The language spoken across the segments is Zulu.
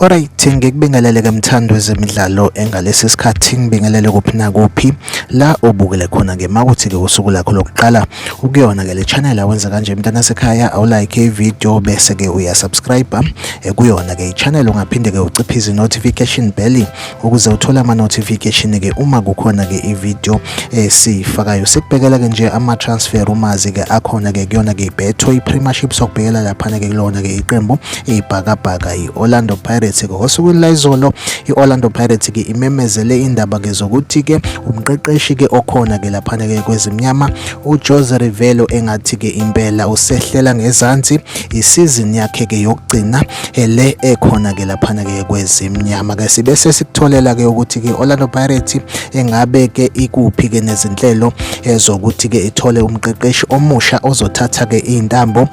Alright, ngikubingelele ke mthando wezemidlalo engalesi sikhathi ngibingelele kuphi nakuphi la obukele khona ke makuthi ke usuku lakho lokuqala ukuyona ke le channel awenza kanje mntana sekhaya awulike ivideo bese ke uyasubscribe kuyona ke i-channel ungaphinde ke uciphize i-notification bell ukuze uthole ama notification ke uma kukhona ke ivideo esifakayo. Sikubhekela ke nje ama transfer umazi ke akhona ke kuyona ke iBetway Premiership sokubhekela lapha ke kulona ke iqembu ibhakabhaka iOrlando Pirates ke osukwini la izolo iOrlando Pirates ke imemezele indaba ke zokuthi ke umqeqeshi ke okhona ke lapha ke kwezimnyama uJose Rivello engathi ke impela usehlela ngezansi isizini yakhe ke yokugcina le ekhona ke lapha ke kwezimnyama ke sibese sikutholela ke ukuthi ke Orlando Pirates engabe ke ikuphi ke nezinhlelo ezokuthi ke ithole umqeqeshi omusha ozothatha ke intambo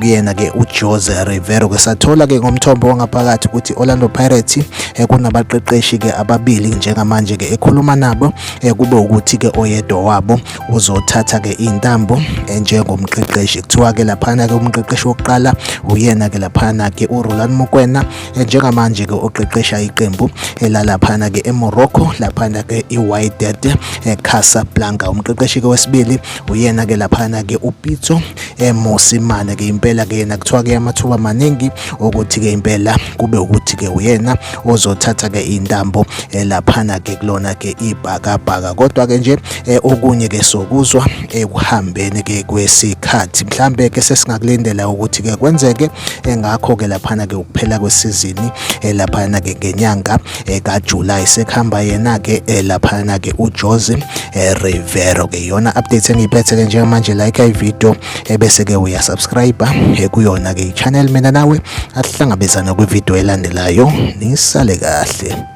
kuyena ke uJose Rivello ke sathola ke ngomthombo wangaphakathi ukuthi Orlando Pirates kunabaqeqeshi ke ababili njengamanje ke ekhuluma nabo kube ukuthi ke oyedwa wabo uzothatha ke intambo njengomqeqeshi. Kuthiwa ke lapha ke umqeqeshi wokuqala uyena ke lapha ke uRoland Mokoena njengamanje ke oqeqesha iqembu elalapha ke eMorocco lapha ke iWydad Casablanca. Umqeqeshi ke wesibili uyena ke lapha ke uPitso Mosimane ke impela ke yena kuthiwa ke amathuba maningi ukuthi ke impela kube ukuthi ke uyena ozothatha ke intambo lapha ke kulona ke ibhakabhaka. Kodwa ke nje okunye ke sokuzwa ekuhambeni ke kwesikhathi mhlambe ke sesingakulindela ukuthi ke kwenzeke ngakho ke lapha ke ukuphela kwesizini lapha ke ngenyanga kaJuly sekuhamba yena ke lapha ke uJose Rivello ke yona update engiyiphethe ke njengamanje like ivideo bese ke uyasubscribe kuyona ke ichannel mina nawe asihlangabezana kwivideo elandelayo nisale kahle.